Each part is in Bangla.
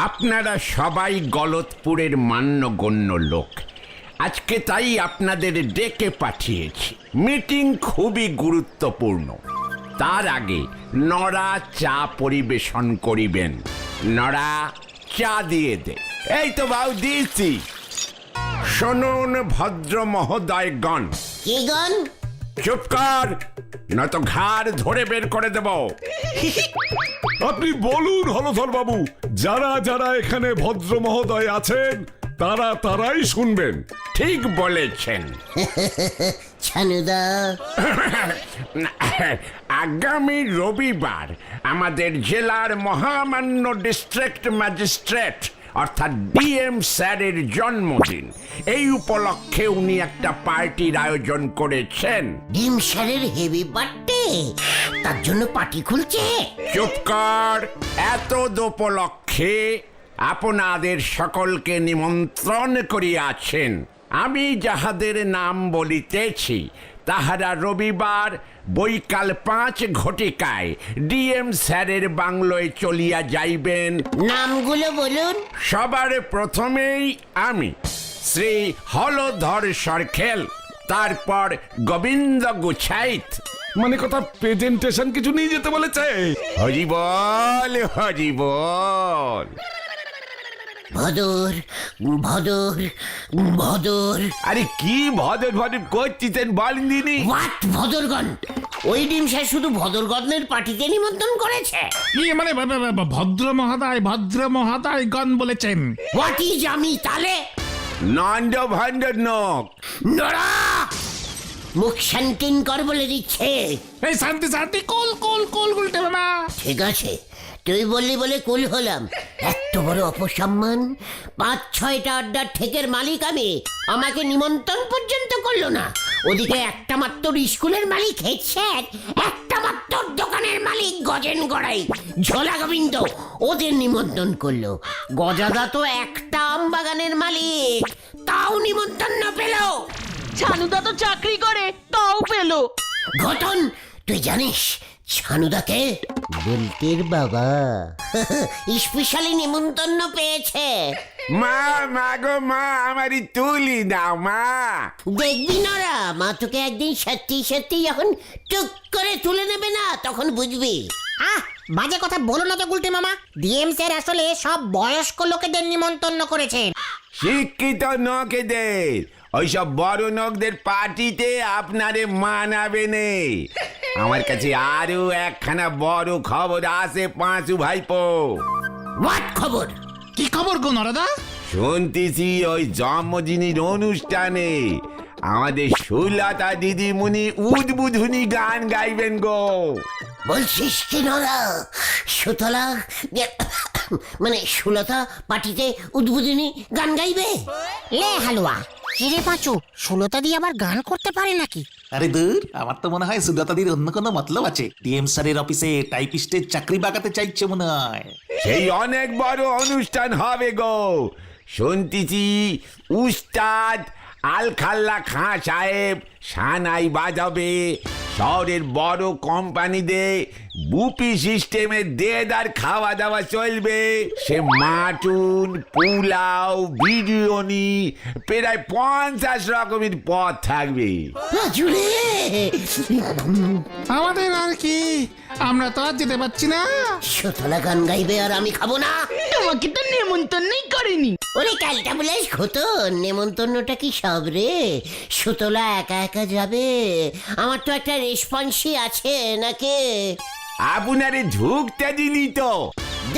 আপনারা সবাই গলতপুরের মান্যগণ্য লোক। আজকে তাই আপনাদের ডেকে পাঠিয়েছি। মিটিং খুবই গুরুত্বপূর্ণ। তার আগে নড়া চা পরিবেশন করিবেন। নড়া, চা দিয়ে দে। এই তো বাউ দিয়েছি। শুনুন ভদ্র মহোদয়গণ। কি গণ? চুপ কর, নয়তো ঘাড় ধরে বের করে দেব। আপনি বলুন হলধর বাবু, যারা যারা এখানে ভদ্র মহোদয় আছেন তারাই শুনবেন। ঠিক বলেছেন। ছানুদা, আগামী রবিবার আমাদের জেলার মহামান্য ডিস্ট্রিক্ট ম্যাজিস্ট্রেট অর্থাৎ ডিএম স্যারের জন্মদিন। এই উপলক্ষে উনি একটা পার্টির আয়োজন করেছেন। ডিম স্যারের হেভি বার্থডে, তার জন্য পার্টি খুলছে। চুপ কর। এত উপলক্ষে আপনাদের সকলকে নিমন্ত্রণ করিয়াছেন। আমি যাহাদের নাম বলিতেছি তাহারা রবিবার বৈকাল 5 ঘটিকায় ডিএম স্যারের বাংলোয় চলিয়া যাইবেন। নামগুলো বলুন। সবার প্রথমেই আমি, শ্রী হলধর সরখেল, তারপর গোবিন্দ গুছাইত। মানে কথা প্রেজেন্টেশন কিছু নিয়ে যেতে বলেছে। হরি বল, হরি বল। ভদর ভদর ভদর। আরে কি ভদর ভদর করছিস বলেন দিনি? হোয়াট ভদরগণ? ওই ডিম স্যার শুধু ভদরগণের পার্টিতে নিমন্ত্রণ করেছে। মানে ভদ্র মহাদয়গণ বলেছেন। হোয়াট ইজ আমি তালে? নন্দ ভন্ড নক। নড়া, মুখ শান্তিন কর বলে দিচ্ছে। এই শান্তি শান্তি, কুল কুল কুল উল্টে মামা। ঠিক আছে, তুই বললি বলে কুল হলাম। এত বড় অপসম্মান! 5-6টা আড্ডার ঠেকের মালিক আমি, আমাকে নিমন্ত্রণ পর্যন্ত করলো না। ওদিকে একটা মাত্র স্কুলের মালিক হেড স্যার, একটা মাত্র দোকানের মালিক গজেন গড়াই, ঝোলা গোবিন্দ, ওদের নিমন্ত্রণ করলো। গজাদা তো একটা আম বাগানের মালিক, তাও নিমন্ত্রণ না পেল। ছানুদা তো চাকরি করে, তাও পেলো। ঘটন, তুই জানিস ছানুদাকে? বলতের বাবা স্পেশালি নিমন্ত্রণ পেয়েছে। মা, মা গো মা, আমারই তুলি দাও মা। দেখবি নরা, মা তোকে একদিন সত্যি সত্যি যখন টুক করে তুলে নেবে না, তখন বুঝবি। বাজে কথা বলো না তো গুলটে মামা। ডিএম স্যার আসলে সব বয়স্ক লোকেদের নিমন্ত্রণ করেছেন। শিক্ষিত নকেদের, ওইসব বড় লোকদের পার্টিতে আপনারে মানাবে নেই। আমার কাছে আরো একখানা বড় খবর আছে পাঁচু ভাইপো। হোয়াট খবর? কি খবর গো নরদা? শুনতেছি ওই জন্মদিনের অনুষ্ঠানে আমাদের সুলতা দিদিমণি উদ্বোধনী গান গাইবেন গো। বলছিস কি নরা? সুতলা মানে সুলতা পার্টিতে উদ্বোধনী গান গাইবে? লে হালুয়া, কিরে পাঁচু, সুলতা দিয়ে আবার গান করতে পারে নাকি? আরে দূর, আমার তো মনে হয় সুজাতাদির অন্য কোনো মতলব আছে। ডিএম স্যারের অফিসে টাইপিস্টের চাকরি বাগাতে চাইছে মনে হয়। সেই অনেক বড় অনুষ্ঠান হবে গো। শুনতেছি উস্তাদ আলখাল্লা খাঁ সাহেব সানাই বাজাবে। শহরের বড় কোম্পানিদের বুপি সিস্টেমে দেদার খাওয়া দাওয়া চলবে। সে মাটুন, পোলাও, বিরিয়ানি, প্রায় 50 রকমের পদ থাকবে। জুড়ে আমাদের আর কি, আমরা তো আর যেতে পারছি না। সুতলা গান গাইবে আর আমি খাবো না? তোমাকে তো নেমন্তন্নই করেনি। ওরে ক্যালটা বলে খতন, নেমন্তন্নটা কি সব রে? সুতলা একা একা যাবে? আমার তো একটা রেসপন্সি আছে নাকি? আপনারে ঢুকতে দিলি তো?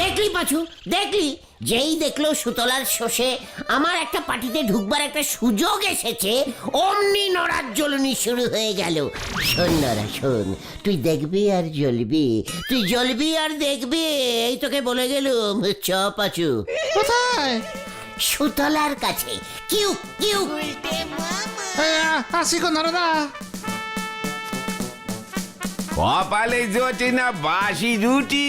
দেখলি পাছু, দেখলি? যেই দেখলো সুতলার শোষে আমার একটা পার্টিতে ঢুকবার একটা সুযোগ এসেছে, অমনি নড়ার জ্বলনি শুরু হয়ে গেল। শোন নড়া শোন, তুই দেখবি আর জ্বলবি, তুই জ্বলবি আর দেখবি, এই তোকে বলে গেলুম। চ পাছু। কোথায়? সুতলার কাছে। কিউ কিউ। আসি গো নরদা। কপালে জোটে না বাসি রুটি,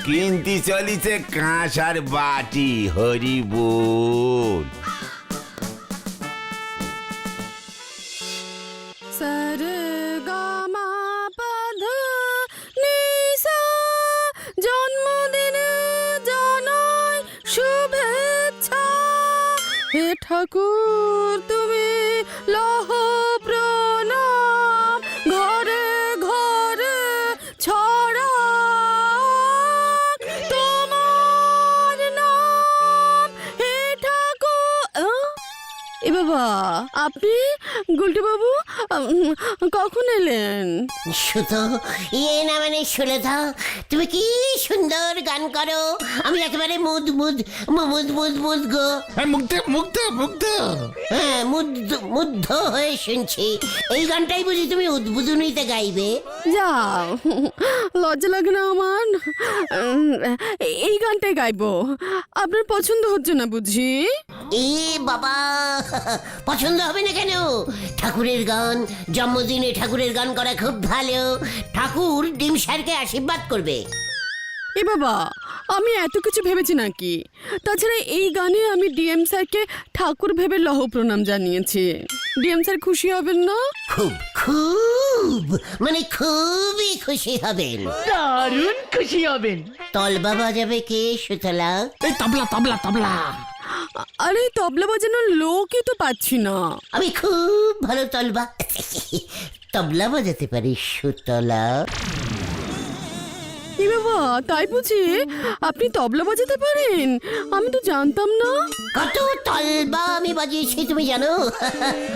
কিনতে চলিছে কাঁসার বাটি। হরি বল। জন্মদিনে জানাই ঠাকুর তুমি লহ প্রণাম ঘরে ঘরে ছড়া তোমার নাম হে ঠাকুর। এ বাবা, আপনি গুলটে বাবু কখন এলেন? সুতো না মানে সুলেধা, তুমি কি সুন্দর গান করো, আমি একেবারে মুদ মুদ মুদ মুদ মুদ গো। মুগ্ধ মুগ্ধ মুগ্ধ। হ্যাঁ, মুগ্ধ হয়ে শুনছি। এই গানটাই বুঝি তুমি উদ্বোধনীতে গাইবে? যাও, লজ্জা লাগে না আমার? এই গানটাই গাইবো। আপনার পছন্দ হচ্ছে না বুঝি? এ বাবা, পছন্দ হবে না কেন? ঠাকুরের গান, জন্মদিনে ঠাকুরের গান করা খুব ভালো। ঠাকুর ডিম স্যারকে আশীর্বাদ করবে। এ বাবা, আমি এত কিছু ভেবেছি নাকি? তাছাড়া এই গানে আমি ডিএম স্যারকে ঠাকুর ভেবে লহ প্রণাম জানিয়েছি। ডিএম স্যার খুশি হবেন না? খুব খুব মানে খুবই খুশি হবেন। দারুণ খুশি হবেন। তলবা বাজাবে কে সুতলা? এই তবলা তবলা তবলা। আরে তবলা বাজানোর লোকই তো পাচ্ছি না। আমি খুব ভালো তবলা বাজাতে পারি সুতলা। এ বাবা, তাই বুঝি আপনি তবলা বাজাতে পারেন? আমি তো জানতাম না। কত তলবা আমি বাজিয়েছি তুমি জানো?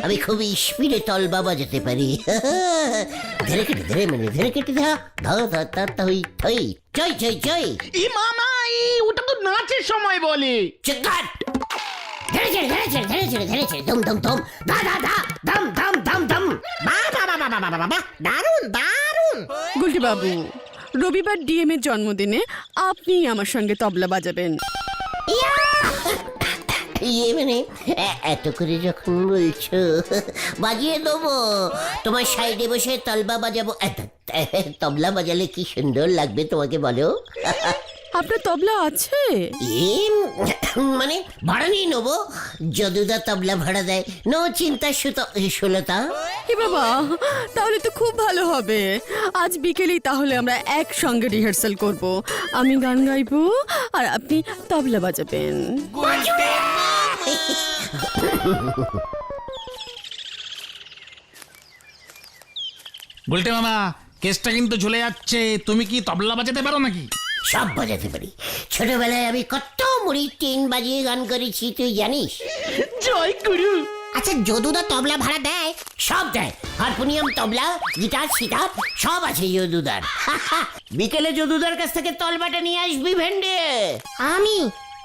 আমি খুব স্পিডে তলবা বাজাতে পারি। ধরে কেটে ধরে মানে ধরে কেটে ধা ধা ধা ধা থই থই চই চই চই। ই মামা, ওটা তো নাচের সময় বলে। চিৎকার! ধরেছে ধরেছে ধরেছে ধরেছে দম দম দম ধা ধা ধা দম দম দম দম। বাহ বাহ বাহ বাহ বাহ বাহ, দারুণ দারুণ। গুলটি বাবু, রবিবার ডিএম এর জন্মদিনে আপনি আমার সঙ্গে তবলা বাজাবেন। ইয়ে মানে এত করে যখন বলছো বাজিয়ে দেবো। তোমার সাইডে বসে তলবা বাজাবো। তবলা বাজালে কি সুন্দর লাগবে তোমাকে বলো। আপনার তবলা আছে? মানে ভাড়া নিয়ে নেবো। যদুদা তবলা ভাড়া দেয়, নো চিন্তা সুলতা। এ বাবা, তাহলে তো খুব ভালো হবে। আজ বিকেলেই তাহলে আমরা একসঙ্গে রিহার্সাল করব। আমি গান গাইবো আর আপনি তবলা বাজাবেন। গুলটে মামা, কেসটা কিন্তু ঝুলে যাচ্ছে। তুমি কি তবলা বাজাতে পারো নাকি? সব বাজাতে পারি। ছোটবেলায় আমি কত মুড়ি টিন বাজিয়ে গান করেছি তুই জানিস? জয় গুরু। আচ্ছা, যদুদা তবলা ভাড়া দেয়? সব দেয়। হারমোনিয়াম, তবলা, গিটার, সিতার সব আছে যদুদার। বিকেলে যদুদার কাছ থেকে তলবাটা নিয়ে আসবি ভেন্ডে। আমি?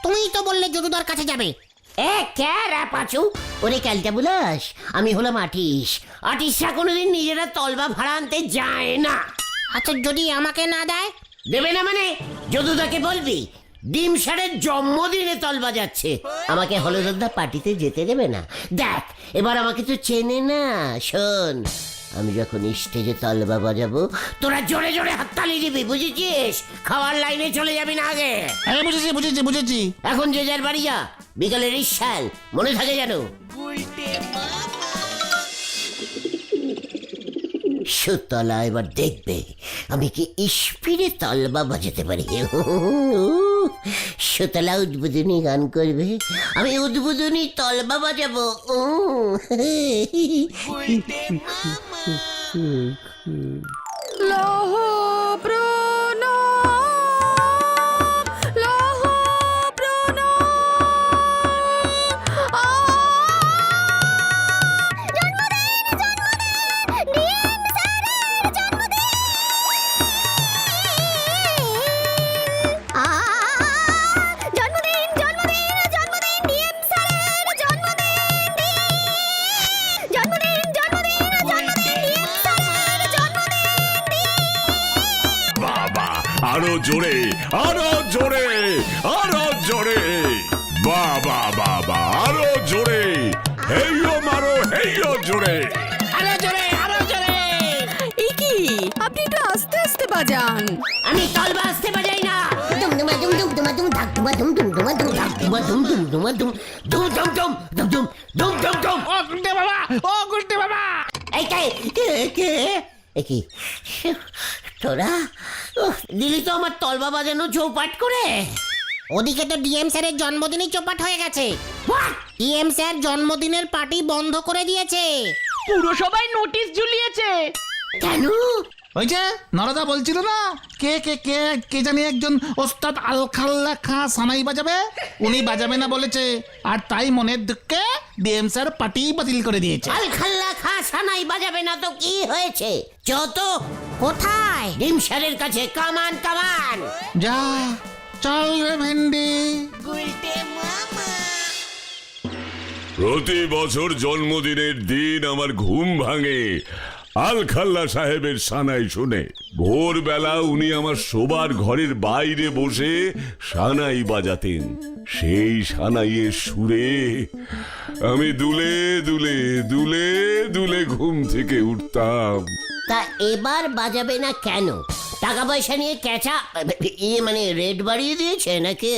তুমিই তো বললে যদুদার কাছে যাবে। এ ক্যারা পাচু, ওরে ক্যালটা বুলাস, আমি হলাম আর্টিস্ট। আর্টিস্টরা কোনোদিন নিজেরা তলবা ভাড়া আনতে যায় না। আচ্ছা, যদি আমাকে না দেয়? দেবে না মানে? যদুদাকে বলবি ডিম স্যারের জন্মদিনে তলবা যাচ্ছে, আমাকে হলদরদা পার্টিতে যেতে দেবে না। দেখ, এবার আমাকে তো চেনে না। শোন, আমি যখন স্টেজে তলবা বাজাবো তোরা জোরে জোরে হাততালি দিবি, বুঝেছিস? খাওয়ার লাইনে চলে যাবি না আগে। হ্যাঁ, বুঝেছি বুঝেছি বুঝেছি। এখন যে যার বাড়ি যা, বিকালে রিসাল মনে থাকে যেন। সুতলা এবার দেখবে আমি কি স্পিডে তলবা বাজাতে পারি। সুতলা উদ্বোধনী গান করবে, আমি উদ্বোধনী তলবা বাজাবো। লহ প্রণাম, লহ প্রণাম। বাবা, আরো জোরে আরো জোরে আরো জোরে। বাবা বাবা, আরো জোরে। হেইও মারো, হেইও জোরে। আরো জোরে আরো জোরে। এই কি, আপনি একটু আস্তে আস্তে বাজান। আমি তলবা আসতে বাজাই না। দুমদুমা দুম দুম দুমা দুম ধাক দুমা দুম দুম দুমা দুম ধাক দুমা দুম দুম দুমা দুম দুম দুম দুম দুম দুম দুম দুম দুম। ও গুলটে বাবা, ও গুলটে বাবা। এই কে কে কে কি তোরা দিলি তো আমার তলবা বাজানো চৌপাট করে। ওদিকে তো ডিএম স্যারের জন্মদিনই চোপাট হয়ে গেছে। ডিএম স্যার জন্মদিনের পার্টি বন্ধ করে দিয়েছে। পুরসভায় নোটিশ ঝুলিয়েছে। কেন? ওই যে নরদা বলছিল না, কে কে কে কে জানি একজন ওস্তাদ আলখাল্লা খাঁ সানাই বাজাবে, উনি বাজাবে না বলেছে, আর তাই মনের দুঃখে ডিএম স্যার পার্টি বাতিল করে দিয়েছে। আলখাল্লা খা সানাই বাজাবে না তো কি হয়েছে? যত কোথায়? ডিম স্যারের কাছে, কামান কামান। যা চল রে ভেন্ডি। প্রতি বছর জন্মদিনের দিন আমার ঘুম ভাঙে আলখাল্লা সাহেবের সানাই শুনে। ভোরবেলা উনি আমার শোবার ঘরের বাইরে বসে সানাই বাজাতেন। সেই সানাইয়ের সুরে আমি দুলে দুলে দুলে দুলে ঘুম থেকে উঠতাম। তা এবার বাজাবে না কেন? টাকা পয়সা নিয়ে ক্যাচা মানে রেট বাড়িয়ে দিয়েছে নাকি?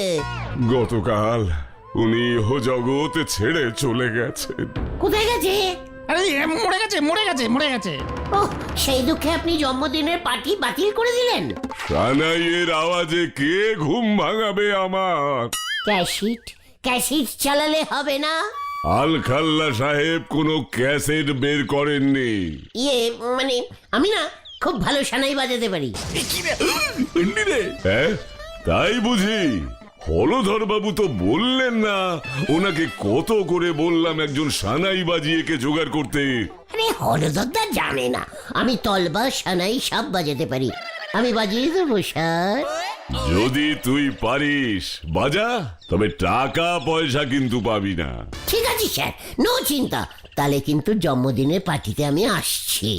গতকাল উনি ইহ জগতে ছেড়ে চলে গেছেন। কোথায় গেছে? আরে মরে গেছে মরে গেছে মরে গেছে। ও, সেই দুঃখে আপনি জন্মদিনের পার্টি বাতিল করে দিলেন? সানাইয়ের আওয়াজে কে ঘুম ভাঙাবে আমার? ক্যাসিট চালালে হবে না? আলখাল্লা সাহেব কোনো ক্যাসেট বের করেননি। মানে আমি না খুব ভালো সানাই বাজাতে পারি। হ্যাঁ, তাই বুঝি? হলধর বাবু তো বললেন না ওনাকে কত করে বললাম একজন সানাই বাজিয়েকে জোগাড় করতে। আরে হলদরদা জানে না আমি তলবা সানাই সব বাজাতে পারি। আমি বাজিয়ে দেবো স্যার। যদি তুই পারিস বাজা, তবে টাকা পয়সা কিন্তু পাবি না। ঠিক আছে স্যার, নো চিন্তা। তাহলে কিন্তু জন্মদিনের পার্টিতে আমি আসছি।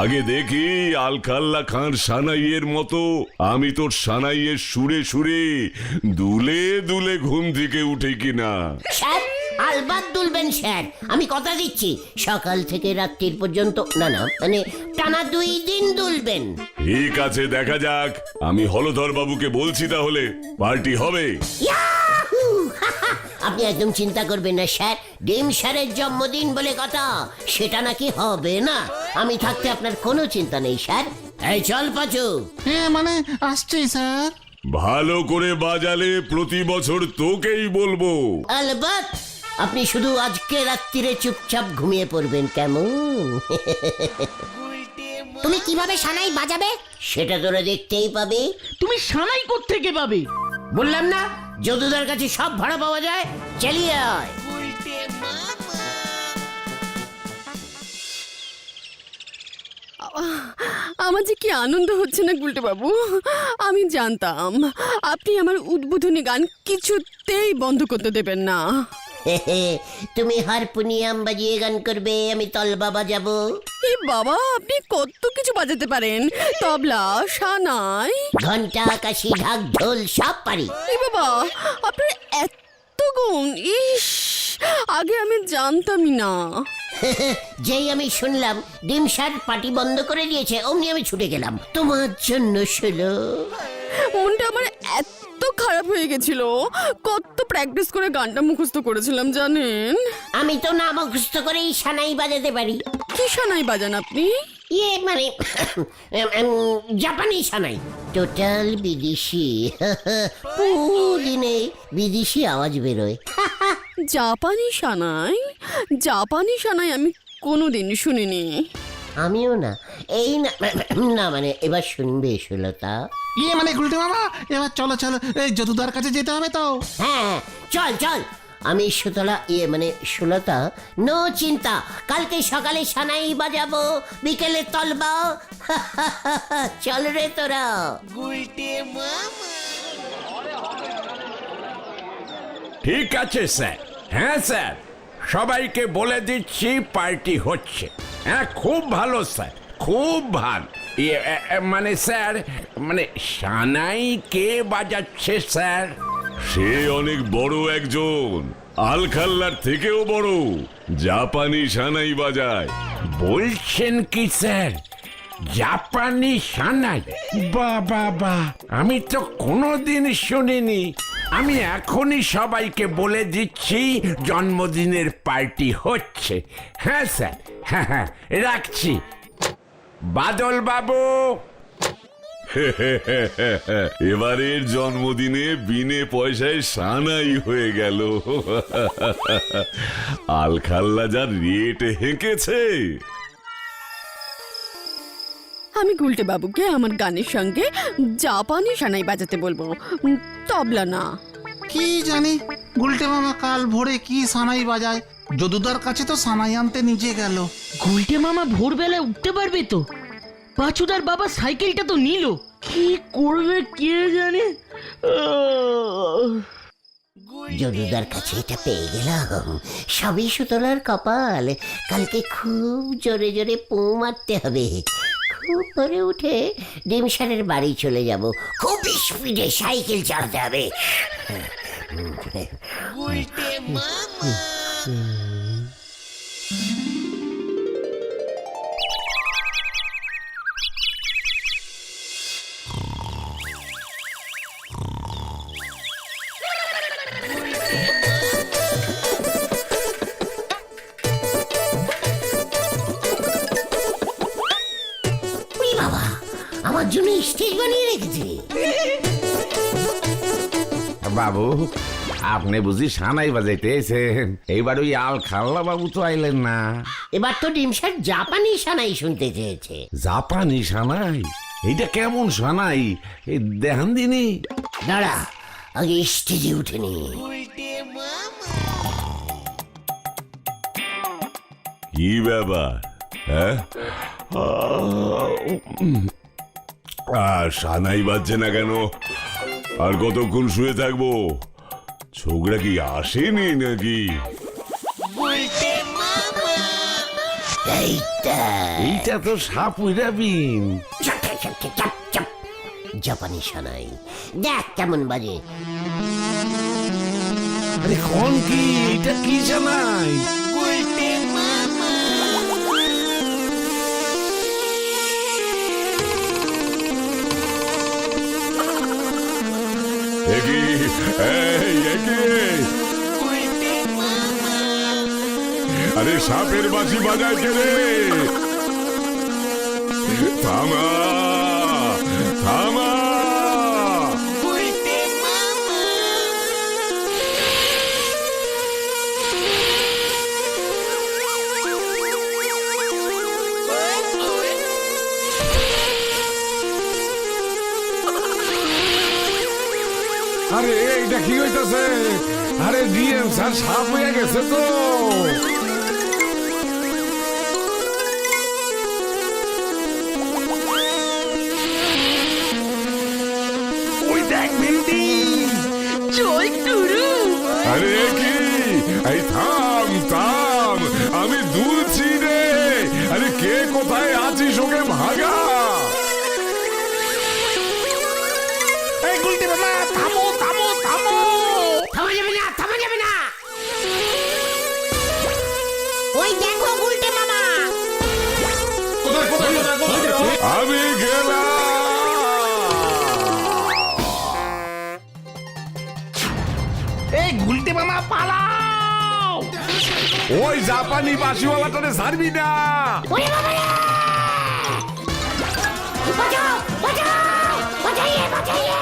আগে দেখি আলখাল্লা খান সানাইয়ের মতো আমি তোর সানাইয়ের সুরে সুরে দুলে দুলে ঘুম থেকে উঠে কিনা। স্যার আলবাত দুলবেন স্যার, আমি কথা দিচ্ছি। সকাল থেকে রাত্রির পর্যন্ত, না মানে টানা 2 দিন দুলবেন। ঠিক আছে, দেখা যাক। আমি হলধর বাবুকে বলছি, তাহলে পার্টি হবে। ইয়াহু! আপনি একদম চিন্তা করবেন না স্যার, ডিম স্যারের জন্মদিন বলে কথা, সেটা নাকি হবে না। আমি থাকতে আপনার কোনো চিন্তা নেই স্যার। এই চল পাচু। হ্যাঁ মানে আসছি স্যার। ভালো করে বাজালে প্রতি বছর তোকেই বলবো। আলবাত, আপনি শুধু আজকে রাত্রিরে চুপচাপ ঘুমিয়ে পড়বেন, কেমন? তুমি কিভাবে সানাই বাজাবে? সেটা তোরা দেখতেই পাবে। তুমি সানাই কোত্থেকে পাবে? বললাম না যদুদার কাছে সব ভাড়া পাওয়া যায়, চালিয়ে আয়। আমার যে কি আনন্দ হচ্ছে না গুলটে বাবু। আমি জানতাম আপনি আমার উদ্বোধনী গান কিছুতেই বন্ধ করতে দেবেন না। তুমি হারমোনিয়াম বাজিয়ে গান করবে, আমি তলবা বাজাবো। এ বাবা, আপনি কত কিছু বাজাতে পারেন, তবলা, সানাই, ঘন্টা, কাশি, ঢাক, ঢোল সব পারি। এ বাবা, আপনার এত গুণ! ইস, আগে আমি জানতামই না। যেই আমি শুনলাম ডিম স্যার পার্টি বন্ধ করে দিয়েছে, অমনি আমি ছুটে গেলাম তোমার জন্য। শুলো, মনটা আমার এত খারাপ হয়ে গেছিল। কত প্র্যাকটিস করে গানটা মুখস্থ করেছিলাম জানেন। আমি তো না মুখস্থ করেই সানাই বাজাতে পারি। কি সানাই বাজান আপনি? মানে জাপানি সানাই, টোটাল বিদেশি। পুদিনে বিদেশি আওয়াজ বেরোয়। জাপানি সানাই? জাপানি সানাই আমি কোনোদিন শুনিনি। আমিও না। এই না মানে এবার শুনবে সুলতা। মানে গুলটে মামা, এবার চলো চলো, এই যদুদার কাছে যেতে হবে তো। হ্যাঁ চল চল। আমি সুতলা মানে সুলতা, নো চিন্তা। কালকে সকালে সানাই বাজাবো, বিকেলে তলবা। চল রে তোরা। ঠিক আছে স্যার। হ্যাঁ স্যার, সবাইকে বলে দিচ্ছি পার্টি হচ্ছে। হ্যাঁ, খুব ভালো স্যার, খুব ভালো। মানে স্যার, মানে সানাই কে বাজাচ্ছে স্যার? সে অনেক বড় একজন, আলখাল্লার থেকেও বড়, জাপানি সানাই বাজায়। বলছেন কি স্যার? জাপানি সানাই? বাবা, আমি তো কোনোদিন শুনিনি। আমি এখনই সবাইকে বলে দিচ্ছি জন্মদিনের পার্টি হচ্ছে। হ্যাঁ স্যার, হ্যাঁ, রাখছি। বাদল বাবু, এবারের জন্মদিনে বিনে পয়সায় সানাই হয়ে গেল। আলখাল্লা যা রেট হেঁকেছে। আমি গুলটে বাবুকে আমার গানের সঙ্গে জাপানি সানাই বাজাতে বলবো, তবলা না। কি জানি গুলটে মামা কাল ভোরে কি সানাই বাজায়। যদুদার কাছে তো সানাই আনতে নিজে গেল। গুলটে মামা ভোরবেলায় উঠতে পারবে তো? পাঁচুদার বাবা সাইকেলটা তো নিল, কি করবে কে জানে। যদুদার কাছে এটা পেয়ে গেলাম, সবই সুতলার কপাল। কালকে খুব জোরে জোরে পো মারতে হবে। খুব ভোরে উঠে ডিমসারের বাড়ি চলে যাব। খুব স্পিডে সাইকেল চালাতে হবে। ওই বাবা, আমার জন্য স্টেজ বানিয়ে রেখেছে। বাবু, আপনি বুঝি সানাই বাজাইতে এসেছেন? এইবার ওই আলখাল্লা বাবু তো আইলেন না। এবার তো ডিমসার জাপানি সানাই শুনতে চেয়েছে। জাপানি সানাই? এইটা কেমন সানাই? এই দেখান দিনি। দাঁড়া, আগে স্টেজে উঠে নি। কি ব্যাপার, হ্যাঁ? সানাই বাজছে না কেন? আর কতক্ষণ শুয়ে থাকবো? ছোকরা কি আসেনি নাকি? এইটা তো সাপুইরা বিন। চাপ, চাপ, চাপ, চাপ, চাপ। জাপানি সানাই দেখ কেমন বাজে। আরে কোন কি? এটা কি সানাই? আরে সাপের বাঁশি বাজায় কে রে? থামা, থামা। আরে এইটা কি হইতাছে? আরে ডিএম স্যার সাপ হয়ে গেছে তো। ওই দেখ ভিন্ডি। জয় গুরু। আরে কি? এই থাম, থাম, আমি দুলছি রে। আরে কে কোথায় আছিস? ওকে ভাগা। এই গুলটে মামা, থামো থামো থামো। থামা যাবে না, থামা যাবে না। ওই দেখো গুলটে মামা। আমি গেলাম। এই গুলটে মামা পালাও। ওই জাপানি বাঁশিওয়ালাটারে ছাড়বি না। ওরে বাবা রে! বাঁচাও, বাঁচাও, বাঁচাইয়ে, বাঁচাইয়ে।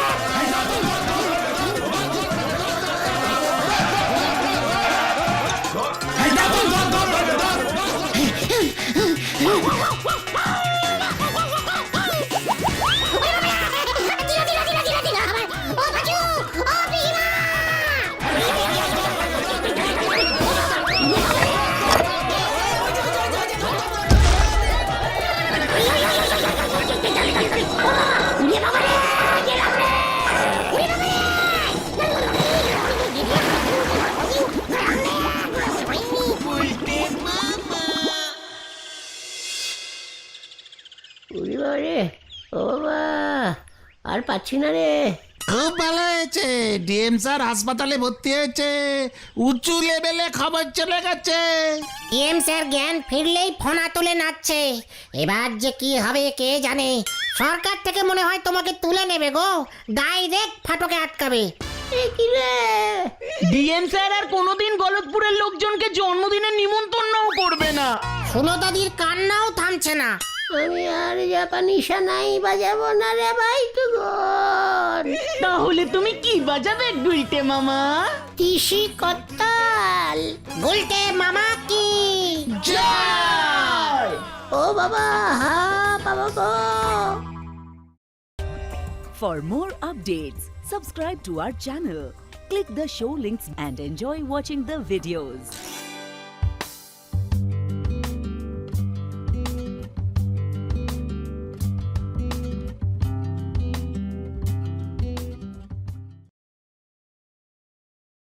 উড়ি বাবা রে, ও বাবা, আর পাচ্ছি না রে। খুব ভালো হয়েছে, ডিএম স্যার হাসপাতালে ভর্তি হয়েছে। উঁচু লেভেলে খবর চলে গেছে। ডিএম স্যার জ্ঞান ফিরলেই ফোনা তুলে নাচছে। এবার যে কি হবে কে জানে। সরকার থেকে মনে হয় তোমাকে তুলে নেবে গো, ডাইরেক্ট ফাটকে আটকাবে। কি রে? ডিএম স্যার আর কোনোদিন গলতপুরের লোকজনকে জন্মদিনের নিমন্ত্রণও করবে না। সুলতাদির কান্নাও থামছে না। আমি আর জাপানি সানাই বাজাবো না রে ভাই তুগন। তাহলে তুমি কি বাজাবে গুলটে মামা? তিসি কত্তাল। গুলটে মামা কি ও বাবা, হা বাবা গো। For more updates, subscribe to our channel, click the show links and enjoy watching the videos.